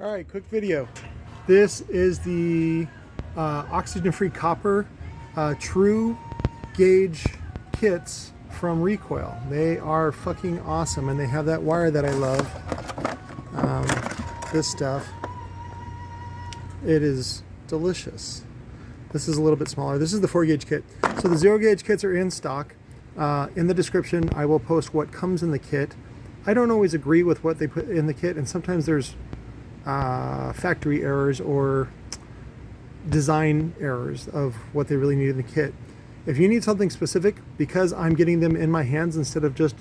All right, quick video. This is the oxygen-free copper true gauge kits from Recoil. They are fucking awesome, and they have that wire that I love. This stuff, it is delicious. This is a little bit smaller. This is the 4-gauge kit. So the 0-gauge kits are in stock. In the description, I will post what comes in the kit. I don't always agree with what they put in the kit, and sometimes there's factory errors or design errors of what they really need in the kit. If you need something specific, because I'm getting them in my hands instead of just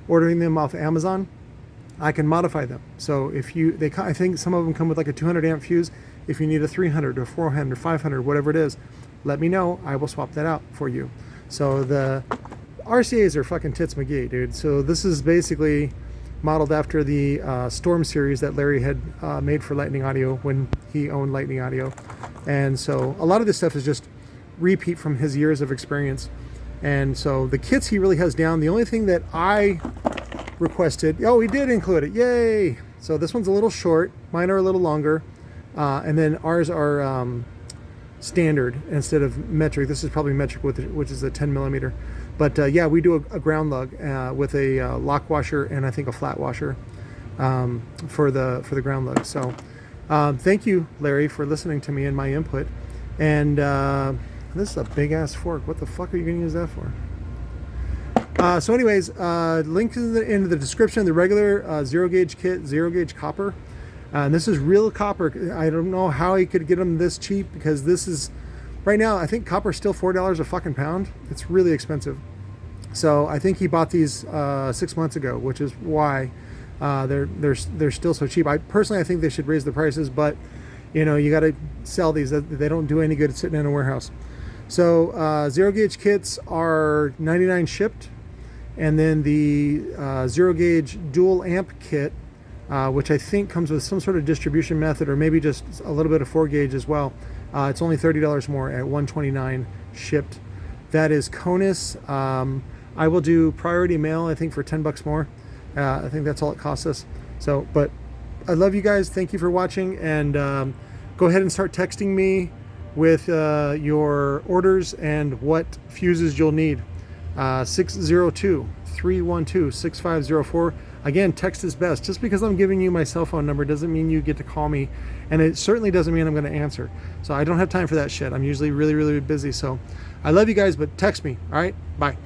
ordering them off Amazon, I can modify them. So if you, I think some of them come with like a 200 amp fuse. If you need a 300 or 400 or 500, whatever it is, let me know. I will swap that out for you. So the RCAs are fucking tits McGee, dude. So this is basically modeled after the Storm series that Larry had made for Lightning Audio when he owned Lightning Audio. And so a lot of this stuff is just repeat from his years of experience. And so the kits he really has down. The only thing that I requested, oh, he did include it, yay! So this one's a little short, mine are a little longer, and then ours are standard instead of metric. This is probably metric, which is a 10 millimeter. But yeah, we do a ground lug with a lock washer and I think a flat washer for the ground lug. So thank you, Larry, for listening to me and my input. And this is a big ass fork. What the fuck are you gonna use that for? So anyways, link in the description, the regular 0-gauge kit, 0-gauge copper. And this is real copper. I don't know how he could get them this cheap, because this is, right now, I think copper's still $4 a fucking pound. It's really expensive. So I think he bought these 6 months ago, which is why they're still so cheap. I think they should raise the prices, but you know, you got to sell these. They don't do any good sitting in a warehouse. So 0-gauge kits are $99 shipped. And then the 0-gauge dual amp kit, which I think comes with some sort of distribution method, or maybe just a little bit of 4-gauge as well. It's only $30 more at $129 shipped. That is Conus. I will do priority mail, I think, for 10 bucks more. I think that's all it costs us. So, but I love you guys. Thank you for watching, and go ahead and start texting me with your orders and what fuses you'll need. 602-312-6504. Again, text is best. Just because I'm giving you my cell phone number doesn't mean you get to call me, and it certainly doesn't mean I'm going to answer. So I don't have time for that shit. I'm usually really, really busy. So I love you guys, but text me. All right, bye.